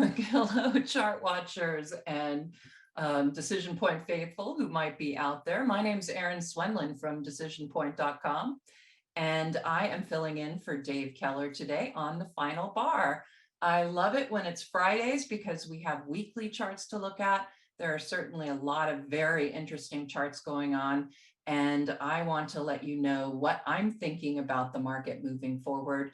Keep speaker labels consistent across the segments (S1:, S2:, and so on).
S1: Hello, chart watchers and Decision Point faithful who might be out there. My name is Erin Swenlin from DecisionPoint.com, and I am filling in for Dave Keller today on the final bar. I love it when it's Fridays because we have weekly charts to look at. There are certainly a lot of very interesting charts going on, and I want to let you know what I'm thinking about the market moving forward.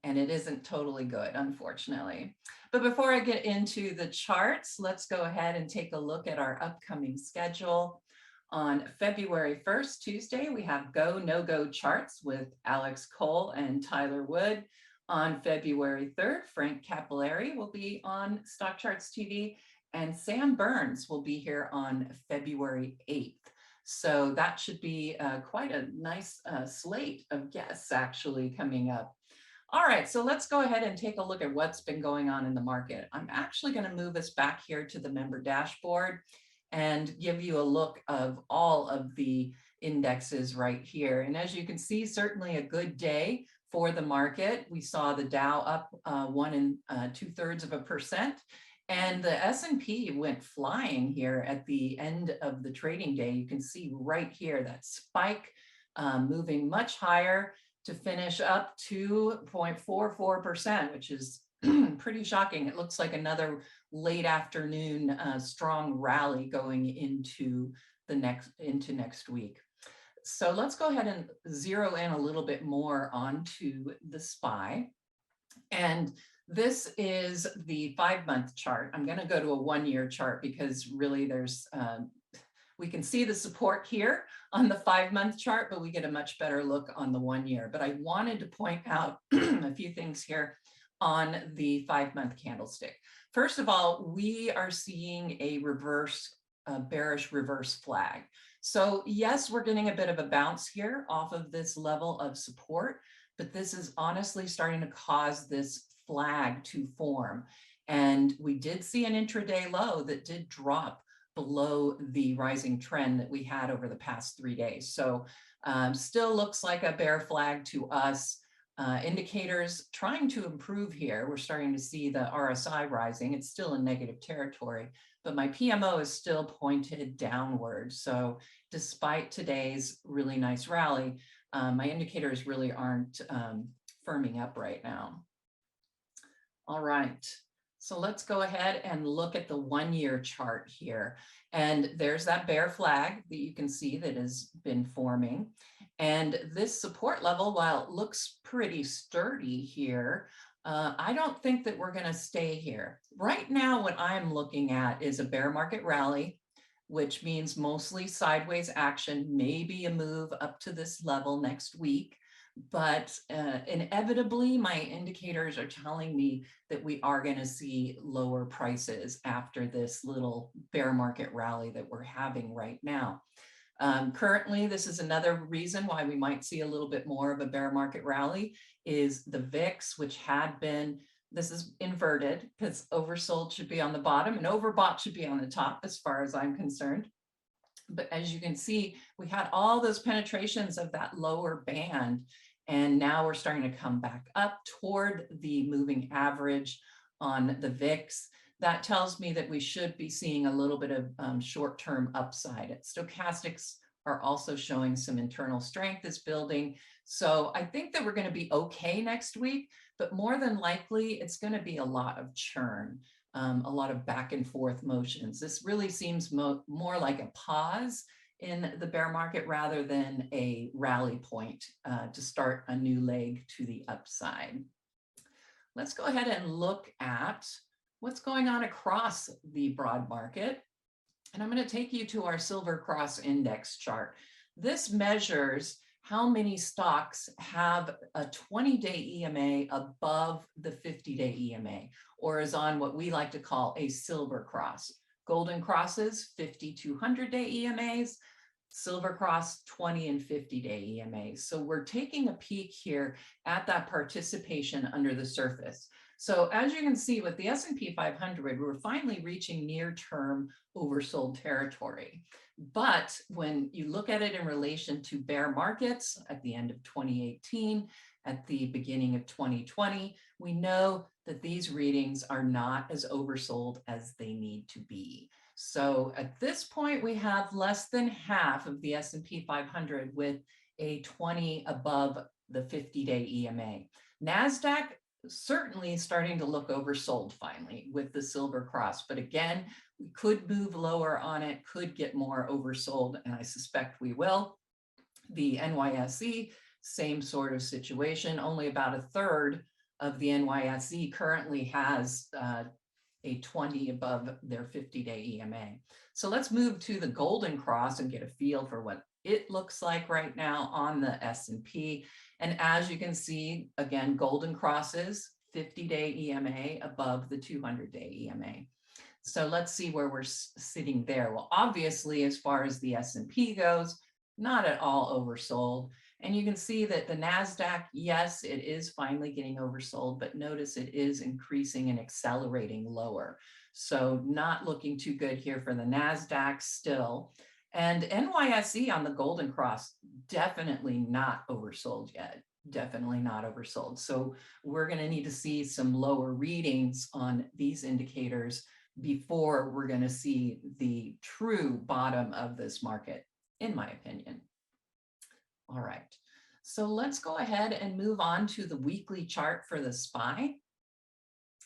S1: And it isn't totally good, unfortunately. But before I get into the charts, let's go ahead and take a look at our upcoming schedule. On February 1st, Tuesday, we have Go, No Go charts with Alex Cole and Tyler Wood. On February 3rd, Frank Capillari will be on StockCharts TV, and Sam Burns will be here on February 8th. So that should be quite a nice slate of guests actually coming up. All right, so let's go ahead and take a look at what's been going on in the market. I'm actually going to move us back here to the member dashboard and give you a look of all of the indexes right here. And as you can see, certainly a good day for the market. We saw the Dow up 1 2/3%, and the S&P went flying here at the end of the trading day. You can see right here that spike moving much higher to finish up 2.44%, which is pretty shocking. It looks like another late afternoon strong rally going into next week. So let's go ahead and zero in a little bit more onto the SPY. And this is the 5-month chart. I'm going to go to a 1-year chart because really there's we can see the support here on the 5-month chart, but we get a much better look on the 1-year. But I wanted to point out a few things here on the 5-month candlestick. First of all, we are seeing a bearish reverse flag. So yes, we're getting a bit of a bounce here off of this level of support, but this is honestly starting to cause this flag to form. And we did see an intraday low that did drop below the rising trend that we had over the past 3 days. So still looks like a bear flag to us. Indicators trying to improve here. We're starting to see the RSI rising. It's still in negative territory, but my PMO is still pointed downward. So despite today's really nice rally, my indicators really aren't firming up right now. All right. So let's go ahead and look at the 1-year chart here. And there's that bear flag that you can see that has been forming. And this support level, while it looks pretty sturdy here, I don't think that we're going to stay here. Right now, what I'm looking at is a bear market rally, which means mostly sideways action, maybe a move up to this level next week. But inevitably, my indicators are telling me that we are going to see lower prices after this little bear market rally that we're having right now. Currently, this is another reason why we might see a little bit more of a bear market rally is the VIX, which had been, this is inverted because oversold should be on the bottom and overbought should be on the top as far as I'm concerned. But as you can see, we had all those penetrations of that lower band, and now we're starting to come back up toward the moving average on the VIX. That tells me that we should be seeing a little bit of short-term upside. Stochastics are also showing some internal strength is building. So I think that we're going to be okay next week, but more than likely, it's going to be a lot of churn. A lot of back and forth motions. This really seems more like a pause in the bear market rather than a rally point to start a new leg to the upside. Let's go ahead and look at what's going on across the broad market. And I'm going to take you to our Silver Cross Index chart. This measures how many stocks have a 20-day EMA above the 50-day EMA, or is on what we like to call a silver cross. Golden crosses, 50 to 100-day EMAs, silver cross, 20 and 50-day EMAs. So we're taking a peek here at that participation under the surface. So as you can see with the S&P 500, we're finally reaching near-term oversold territory. But when you look at it in relation to bear markets at the end of 2018 at the beginning of 2020, we know that these readings are not as oversold as they need to be. So at this point, we have less than half of the S&P 500 with a 20 above the 50-day EMA. NASDAQ certainly starting to look oversold finally with the silver cross. But again, we could move lower on it, could get more oversold, and I suspect we will. The NYSE, same sort of situation. Only about a third of the NYSE currently has a 20 above their 50-day EMA. So let's move to the golden cross and get a feel for what it looks like right now on the S&P. And as you can see, again, golden crosses, 50-day EMA above the 200-day EMA. So let's see where we're sitting there. Well, obviously, as far as the S&P goes, not at all oversold. And you can see that the NASDAQ, yes, it is finally getting oversold, but notice it is increasing and accelerating lower. So not looking too good here for the NASDAQ still. And NYSE on the golden cross, definitely not oversold yet. Definitely not oversold. So we're going to need to see some lower readings on these indicators before we're going to see the true bottom of this market, in my opinion. All right, so let's go ahead and move on to the weekly chart for the SPY.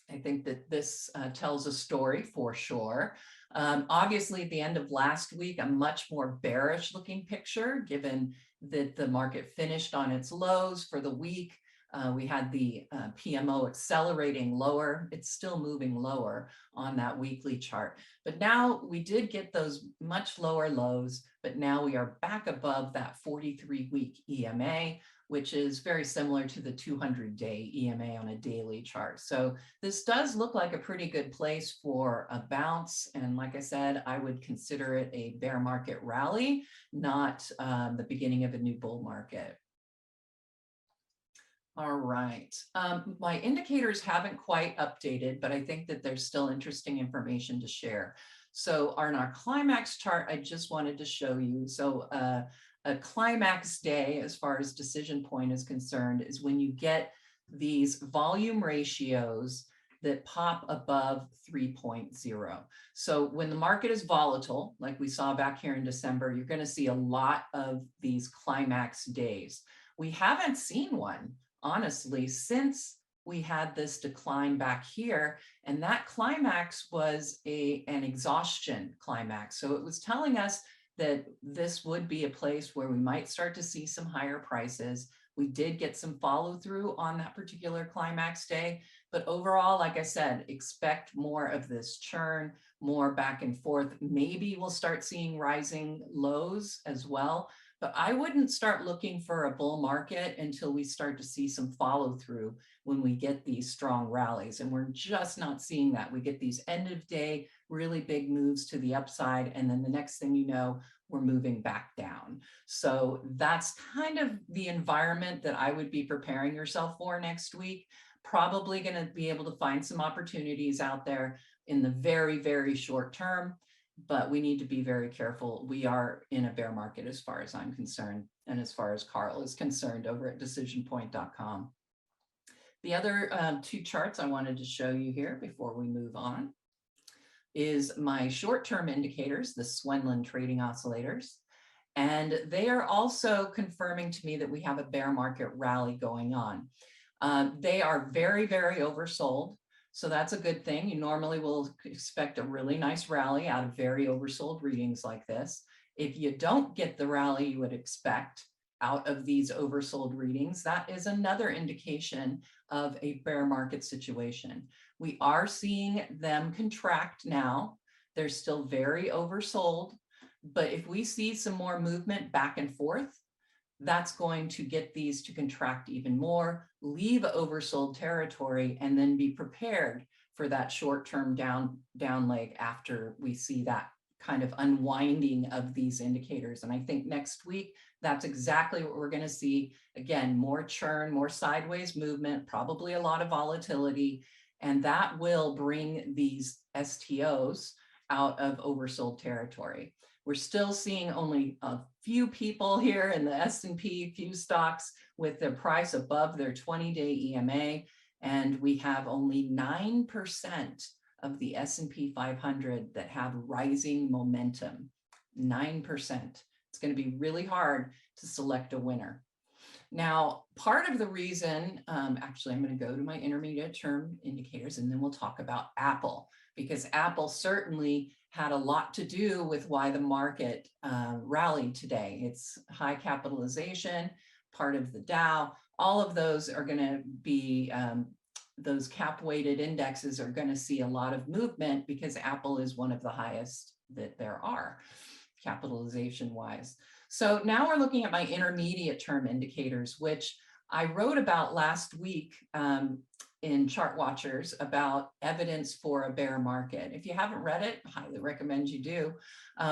S1: I think that this tells a story for sure. Obviously, at the end of last week, a much more bearish looking picture, given that the market finished on its lows for the week. We had the PMO accelerating lower. It's still moving lower on that weekly chart. But now we did get those much lower lows, but now we are back above that 43-week EMA, which is very similar to the 200-day EMA on a daily chart. So this does look like a pretty good place for a bounce. And like I said, I would consider it a bear market rally, not the beginning of a new bull market. All right, my indicators haven't quite updated, but I think that there's still interesting information to share. So on our climax chart, I just wanted to show you. So a climax day, as far as decision point is concerned, is when you get these volume ratios that pop above 3.0. So when the market is volatile, like we saw back here in December, you're going to see a lot of these climax days. We haven't seen one, honestly, since we had this decline back here, and that climax was an exhaustion climax. So it was telling us that this would be a place where we might start to see some higher prices. We did get some follow through on that particular climax day, but overall, like I said, expect more of this churn, more back and forth. Maybe we'll start seeing rising lows as well. But I wouldn't start looking for a bull market until we start to see some follow through when we get these strong rallies. And we're just not seeing that. We get these end of day, really big moves to the upside. And then the next thing you know, we're moving back down. So that's kind of the environment that I would be preparing yourself for next week. Probably going to be able to find some opportunities out there in the very, very short term. But we need to be very careful. We are in a bear market as far as I'm concerned, and as far as Carl is concerned over at decisionpoint.com. The other two charts I wanted to show you here before we move on is my short-term indicators, the Swenlin trading oscillators. And they are also confirming to me that we have a bear market rally going on. They are very, very oversold. So that's a good thing. You normally will expect a really nice rally out of very oversold readings like this. If you don't get the rally you would expect out of these oversold readings, that is another indication of a bear market situation. We are seeing them contract now. They're still very oversold, but if we see some more movement back and forth, that's going to get these to contract even more, leave oversold territory, and then be prepared for that short-term down leg after we see that kind of unwinding of these indicators. And I think next week, that's exactly what we're going to see. Again, more churn, more sideways movement, probably a lot of volatility, and that will bring these STOs out of oversold territory. We're still seeing only a few people here in the S&P, few stocks with their price above their 20-day EMA, and we have only 9% of the S&P 500 that have rising momentum. 9%. It's going to be really hard to select a winner. Now, part of the reason, actually, I'm going to go to my intermediate term indicators and then we'll talk about Apple, because Apple certainly had a lot to do with why the market rallied today. It's high capitalization, part of the Dow. All of those are going to be, those cap-weighted indexes are going to see a lot of movement because Apple is one of the highest that there are, capitalization-wise. So now we're looking at my intermediate term indicators, which I wrote about last week in Chart Watchers about evidence for a bear market. If you haven't read it, I highly recommend you do.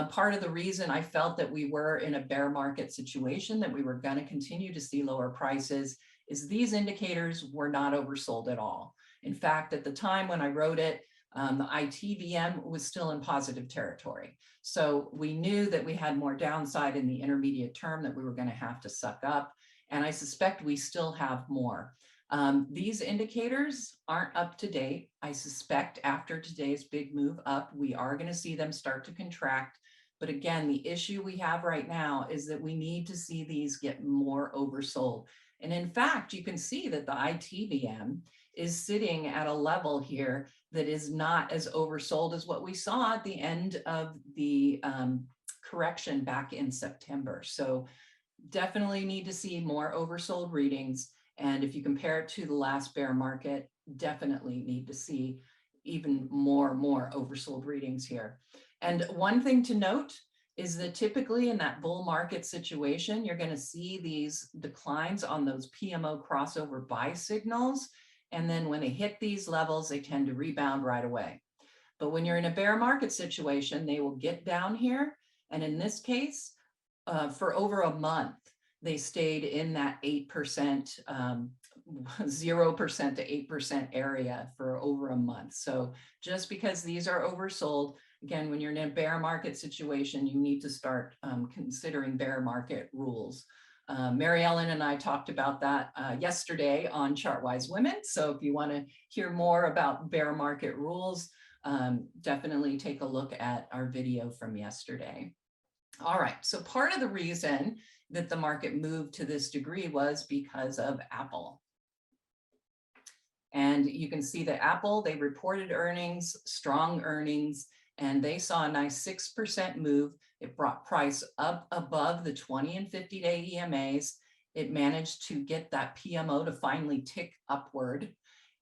S1: Part of the reason I felt that we were in a bear market situation, that we were going to continue to see lower prices, is these indicators were not oversold at all. In fact, at the time when I wrote it, the ITVM was still in positive territory. So we knew that we had more downside in the intermediate term that we were going to have to suck up. And I suspect we still have more. These indicators aren't up to date. I suspect after today's big move up, we are going to see them start to contract. But again, the issue we have right now is that we need to see these get more oversold. And in fact, you can see that the ITVM is sitting at a level here that is not as oversold as what we saw at the end of the correction back in September. So definitely need to see more oversold readings. And if you compare it to the last bear market, definitely need to see even more oversold readings here. And one thing to note is that typically in that bull market situation, you're going to see these declines on those PMO crossover buy signals. And then when they hit these levels, they tend to rebound right away. But when you're in a bear market situation, they will get down here. And in this case, for over a month, they stayed in that 8%, 0% to 8% area for over a month. So just because these are oversold, again, when you're in a bear market situation, you need to start considering bear market rules. Mary Ellen and I talked about that yesterday on Chartwise Women. So if you want to hear more about bear market rules, definitely take a look at our video from yesterday. All right, so part of the reason that the market moved to this degree was because of Apple. And you can see that Apple, they reported earnings, strong earnings, and they saw a nice 6% move. It brought price up above the 20 and 50-day EMAs. It managed to get that PMO to finally tick upward.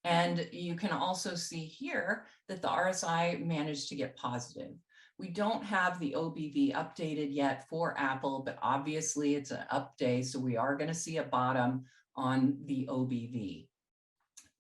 S1: And you can also see here that the RSI managed to get positive. We don't have the OBV updated yet for Apple, but obviously it's an up day, so we are going to see a bottom on the OBV.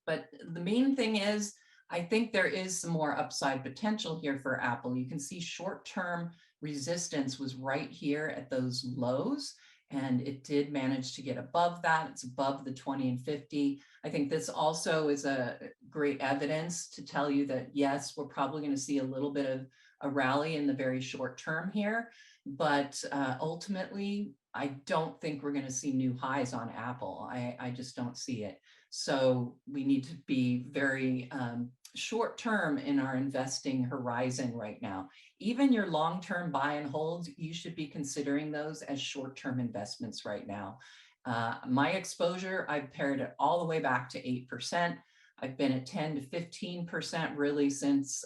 S1: But the main thing is, I think there is some more upside potential here for Apple. You can see short-term resistance was right here at those lows, and it did manage to get above that. It's above the 20 and 50. I think this also is a great evidence to tell you that, yes, we're probably going to see a little bit of a rally in the very short term here, but ultimately, I don't think we're going to see new highs on Apple. I just don't see it. So we need to be very short term in our investing horizon right now. Even your long-term buy and hold, you should be considering those as short-term investments right now. My exposure, I've pared it all the way back to 8%. I've been at 10 to 15% really since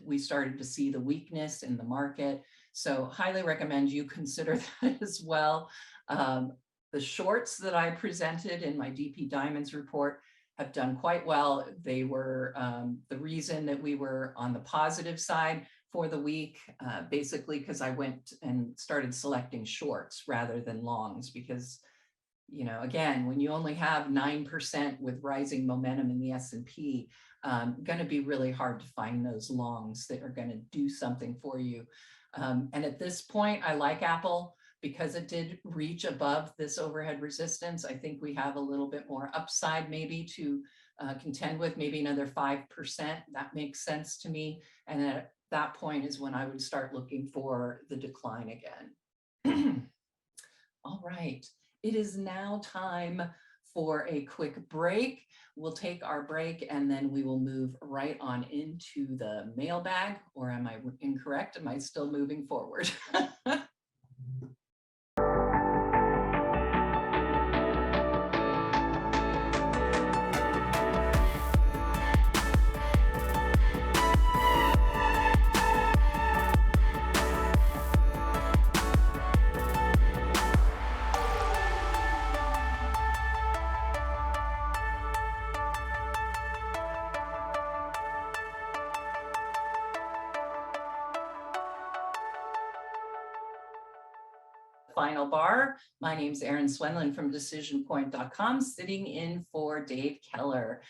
S1: we started to see the weakness in the market. So highly recommend you consider that as well. The shorts that I presented in my DP Diamonds report have done quite well. They were the reason that we were on the positive side for the week, basically because I went and started selecting shorts rather than longs because, you know, again, when you only have 9% with rising momentum in the S&P, going to be really hard to find those longs that are going to do something for you. And at this point, I like Apple because it did reach above this overhead resistance. I think we have a little bit more upside maybe to contend with, maybe another 5%. That makes sense to me. And at that point is when I would start looking for the decline again. All right, it is now time for a quick break. We'll take our break and then we will move right on into the mailbag. Or am I incorrect? Am I still moving forward? Final bar. My name's Erin Swenlin from decisionpoint.com, sitting in for Dave Keller.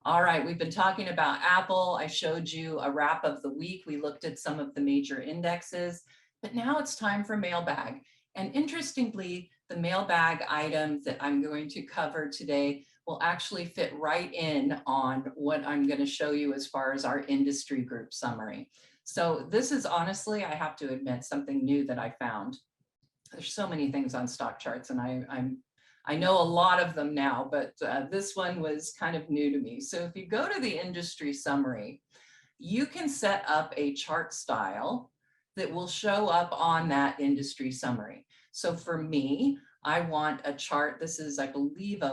S1: All right, we've been talking about Apple. I showed you a wrap of the week. We looked at some of the major indexes, but now it's time for mailbag. And interestingly, the mailbag item that I'm going to cover today will actually fit right in on what I'm going to show you as far as our industry group summary. So this is honestly, I have to admit, something new that I found. There's so many things on StockCharts, and I know a lot of them now, but this one was kind of new to me. So if you go to the industry summary, you can set up a chart style that will show up on that industry summary. So for me, I want a chart. This is, I believe,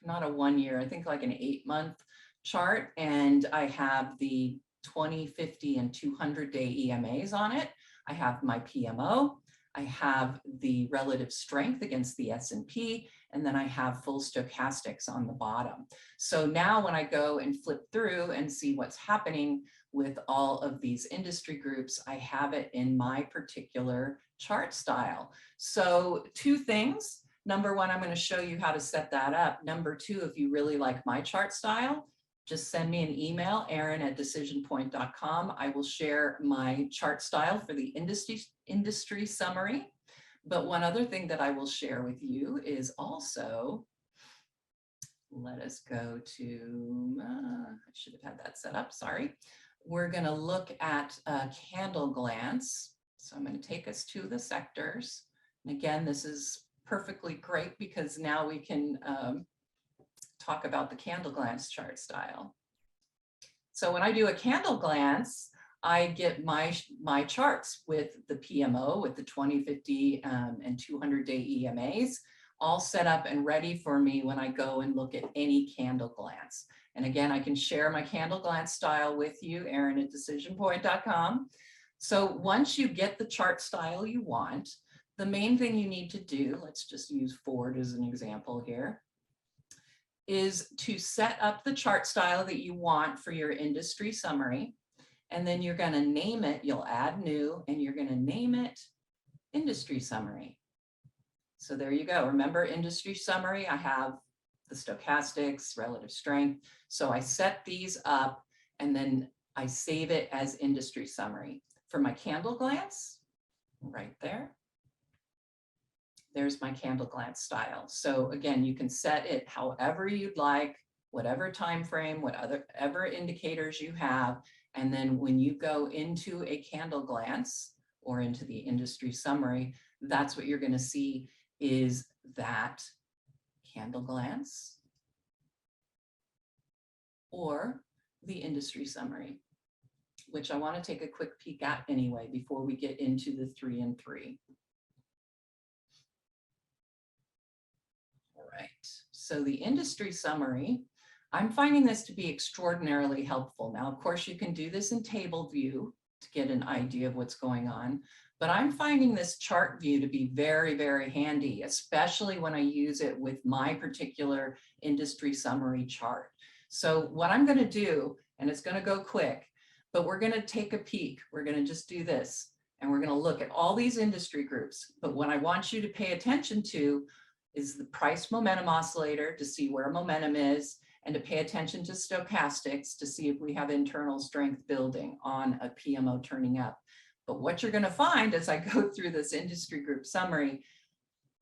S1: not a 1 year, I think like an 8-month chart. And I have the 20, 50, and 200-day EMAs on it. I have my PMO. I have the relative strength against the S&P, and then I have full stochastics on the bottom. So now when I go and flip through and see what's happening with all of these industry groups, I have it in my particular chart style. So 2 things. Number 1, I'm going to show you how to set that up. Number 2, if you really like my chart style, just send me an email, Erin@decisionpoint.com. I will share my chart style for the industry summary. But one other thing that I will share with you is also, let us go to, I should have had that set up, sorry. We're going to look at CandleGlance. So I'm going to take us to the sectors. And again, this is perfectly great because now we can talk about the CandleGlance chart style. So when I do a CandleGlance, I get my charts with the PMO, with the 20, 50, and 200-day EMAs, all set up and ready for me when I go and look at any CandleGlance. And again, I can share my CandleGlance style with you, Erin@decisionpoint.com. So once you get the chart style you want, the main thing you need to do, let's just use Ford as an example here, is to set up the chart style that you want for your industry summary. And then you're going to name it, you'll add new, and you're going to name it industry summary. So there you go. Remember industry summary, I have the stochastics, relative strength. So I set these up and then I save it as industry summary. For my CandleGlance, right there. There's my CandleGlance style. So again, you can set it however you'd like, whatever time frame, whatever indicators you have. And then when you go into a CandleGlance or into the industry summary, that's what you're going to see is that CandleGlance or the industry summary, which I want to take a quick peek at anyway before we get into the 3 and 3. Right. So the industry summary, I'm finding this to be extraordinarily helpful. Now, of course, you can do this in table view to get an idea of what's going on, but I'm finding this chart view to be very, very handy, especially when I use it with my particular industry summary chart. So what I'm going to do, and it's going to go quick, but we're going to take a peek. We're going to just do this, and we're going to look at all these industry groups. But what I want you to pay attention to is the price momentum oscillator to see where momentum is, and to pay attention to stochastics to see if we have internal strength building on a PMO turning up. But what you're going to find as I go through this industry group summary,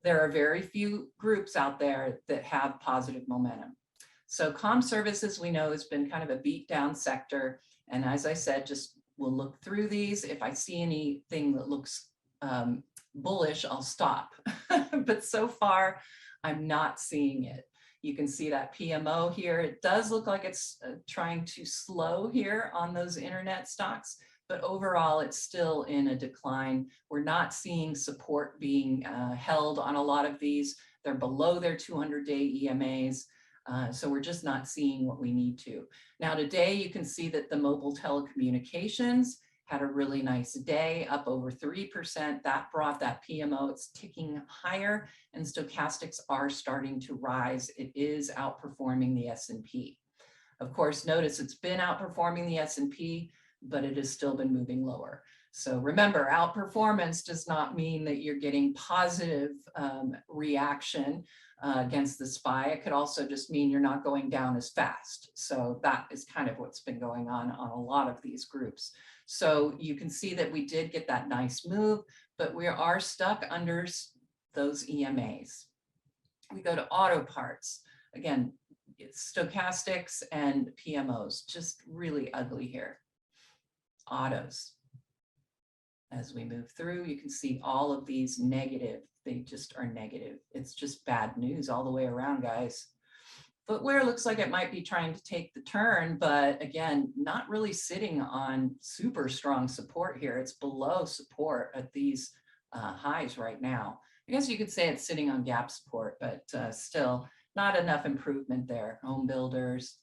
S1: there are very few groups out there that have positive momentum. So comm services, we know, has been kind of a beat down sector. And as I said, just we'll look through these. If I see anything that looks bullish, I'll stop. But so far, I'm not seeing it. You can see that PMO here. It does look like it's trying to slow here on those internet stocks, but overall, it's still in a decline. We're not seeing support being held on a lot of these. They're below their 200-day EMAs. So we're just not seeing what we need to. Now today, you can see that the mobile telecommunications had a really nice day, up over 3%. That brought that PMO, it's ticking higher, and stochastics are starting to rise. It is outperforming the S&P. Of course, notice it's been outperforming the S&P, but it has still been moving lower. So remember, outperformance does not mean that you're getting positive reaction against the SPY. It could also just mean you're not going down as fast. So that is kind of what's been going on a lot of these groups. So you can see that we did get that nice move, but we are stuck under those EMAs. We go to auto parts. Again, it's stochastics and PMOs, just really ugly here. Autos. As we move through, you can see all of these negative. They just are negative. It's just bad news all the way around, guys. Footwear looks like it might be trying to take the turn, but again, not really sitting on super strong support here. It's below support at these highs right now. I guess you could say it's sitting on gap support, but still not enough improvement there. Home builders.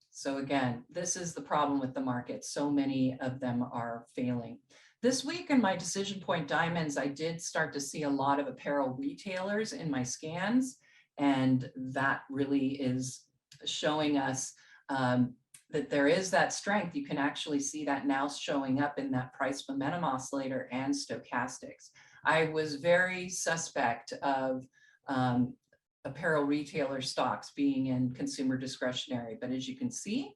S1: So again, this is the problem with the market. So many of them are failing. This week in my decision point diamonds, I did start to see a lot of apparel retailers in my scans, and that really is showing us that there is that strength. You can actually see that now showing up in that price momentum oscillator and stochastics. I was very suspect of apparel retailer stocks being in consumer discretionary, but as you can see,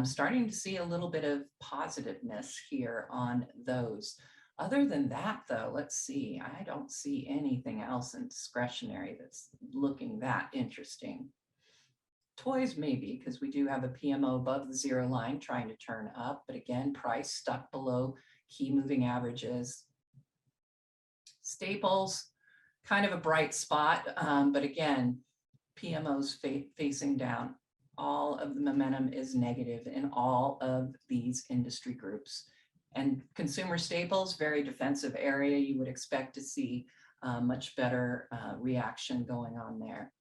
S1: starting to see a little bit of positiveness here on those. Other than that, though, let's see, I don't see anything else in discretionary that's looking that interesting. Toys maybe, because we do have a PMO above the zero line trying to turn up, but again, price stuck below key moving averages. Staples, kind of a bright spot, but again, PMO's facing down. All of the momentum is negative in all of these industry groups. And consumer staples, very defensive area. You would expect to see much better reaction going on there.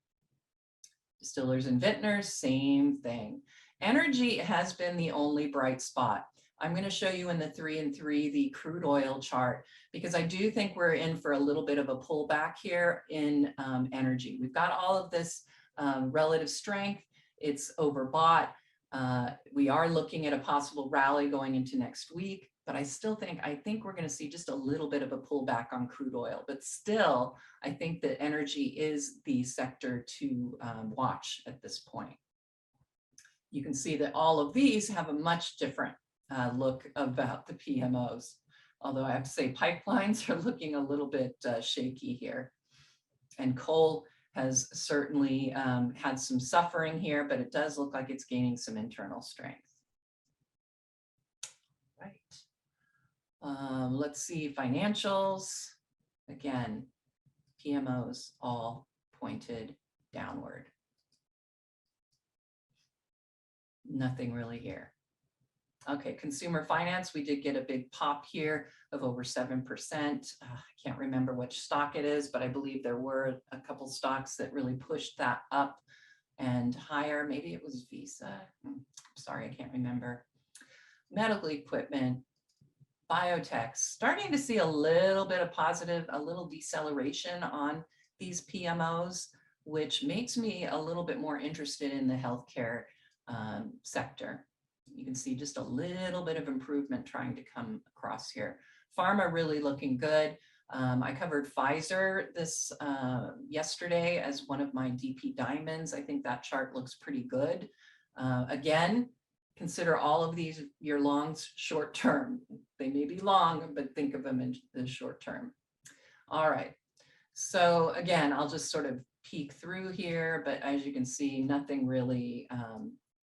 S1: Distillers and vintners, same thing. Energy has been the only bright spot. I'm going to show you in the 3 and 3 the crude oil chart, because I do think we're in for a little bit of a pullback here in energy. We've got all of this relative strength. It's overbought. We are looking at a possible rally going into next week, but I think we're going to see just a little bit of a pullback on crude oil. But still, I think that energy is the sector to watch at this point. You can see that all of these have a much different look about the PMOs. Although I have to say pipelines are looking a little bit shaky here. And coal has certainly had some suffering here, but it does look like it's gaining some internal strength. Right. Let's see, financials. Again, PMOs all pointed downward. Nothing really here. Okay, consumer finance, we did get a big pop here of over 7%. I can't remember which stock it is, but I believe there were a couple stocks that really pushed that up and higher. Maybe it was Visa. Sorry, I can't remember. Medical equipment, biotech, starting to see a little bit of positive, a little deceleration on these PMOs, which makes me a little bit more interested in the healthcare sector. You can see just a little bit of improvement trying to come across here. Pharma really looking good. I covered Pfizer this yesterday as one of my DP diamonds. I think that chart looks pretty good. Again, consider all of these your longs short term. They may be long, but think of them in the short term. All right. So again, I'll just sort of peek through here, but as you can see, nothing really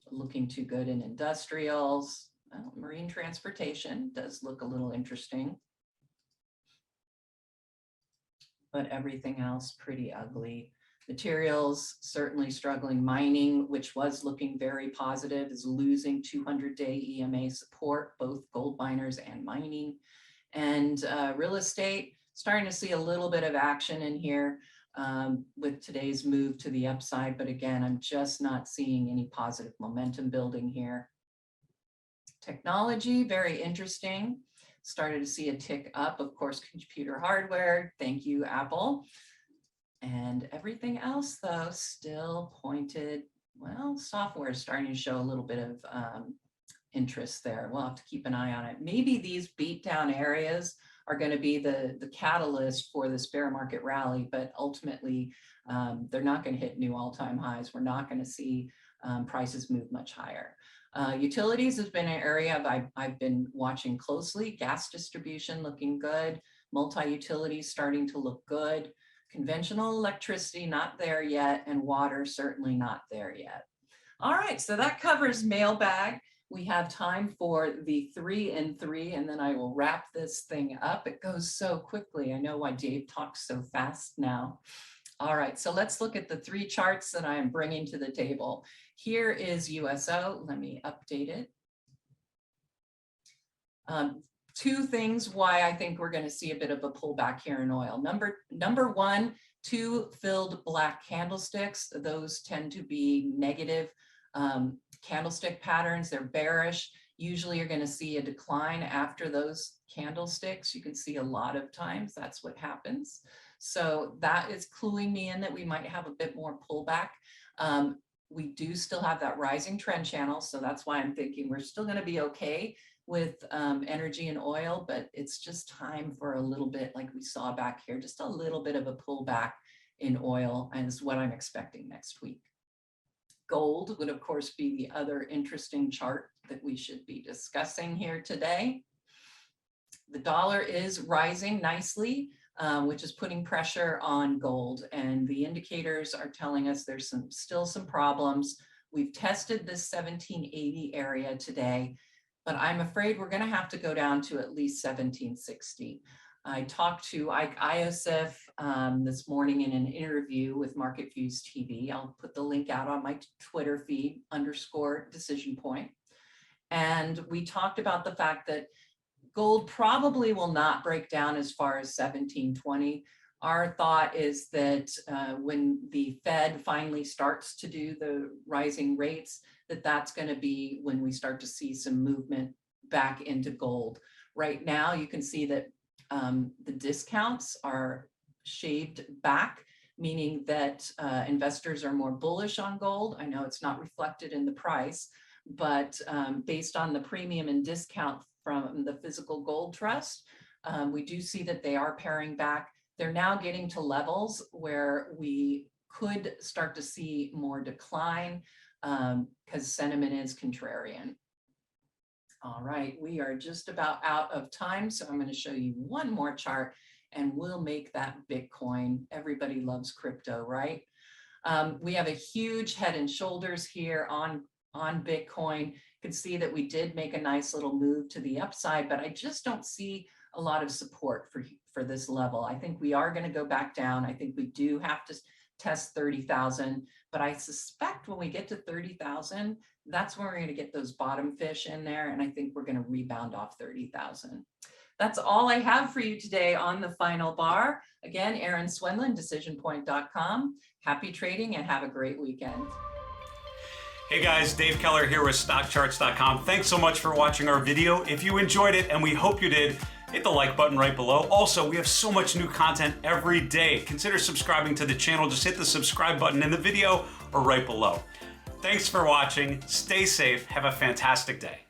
S1: looking too good in industrials. Well, marine transportation does look a little interesting, but everything else pretty ugly. Materials certainly struggling. Mining, which was looking very positive, is losing 200-day EMA support, both gold miners and mining. And real estate, starting to see a little bit of action in here with today's move to the upside. But again, I'm just not seeing any positive momentum building here. Technology, very interesting. Started to see a tick up, of course, computer hardware. Thank you, Apple. And everything else, though, still pointed, well, software is starting to show a little bit of interest there. We'll have to keep an eye on it. Maybe these beat down areas are going to be the catalyst for this bear market rally, but ultimately they're not going to hit new all-time highs. We're not going to see prices move much higher. Utilities has been an area I've been watching closely. Gas distribution looking good. Multi-utilities starting to look good. Conventional electricity not there yet, and water certainly not there yet. All right, so that covers Mailbag. We have time for the 3 and 3, and then I will wrap this thing up. It goes so quickly. I know why Dave talks so fast now. All right, so let's look at the 3 charts that I am bringing to the table. Here is USO. Let me update it. 2 things why I think we're going to see a bit of a pullback here in oil. Number 1, 2 filled black candlesticks. Those tend to be negative candlestick patterns. They're bearish. Usually you're going to see a decline after those candlesticks. You can see a lot of times that's what happens. So that is cluing me in that we might have a bit more pullback. We do still have that rising trend channel. So that's why I'm thinking we're still going to be okay with energy and oil, but it's just time for a little bit, like we saw back here, just a little bit of a pullback in oil, and is what I'm expecting next week. Gold would, of course, be the other interesting chart that we should be discussing here today. The dollar is rising nicely, which is putting pressure on gold, and the indicators are telling us there's still some problems. We've tested this 1780 area today, but I'm afraid we're going to have to go down to at least 1760. I talked to Ike Iosif this morning in an interview with Market Views TV. I'll put the link out on my Twitter feed, _decision point. And we talked about the fact that gold probably will not break down as far as 1720. Our thought is that when the Fed finally starts to do the rising rates, that's going to be when we start to see some movement back into gold. Right now, you can see that the discounts are shaved back, meaning that investors are more bullish on gold. I know it's not reflected in the price, but based on the premium and discount from the Physical Gold Trust, we do see that they are paring back. They're now getting to levels where we could start to see more decline because sentiment is contrarian. All right, we are just about out of time, so I'm going to show you one more chart and we'll make that Bitcoin. Everybody loves crypto, right? We have a huge head and shoulders here on Bitcoin. You can see that we did make a nice little move to the upside, but I just don't see a lot of support for this level. I think we are going to go back down. I think we do have to test 30,000, but I suspect when we get to 30,000, that's when we're going to get those bottom fish in there, and I think we're going to rebound off 30,000. That's all I have for you today on the final bar. Again, Erin Swenlin, decisionpoint.com. Happy trading and have a great weekend.
S2: Hey guys, Dave Keller here with StockCharts.com. Thanks so much for watching our video. If you enjoyed it, and we hope you did, hit the like button right below. Also, we have so much new content every day. Consider subscribing to the channel. Just hit the subscribe button in the video or right below. Thanks for watching. Stay safe. Have a fantastic day.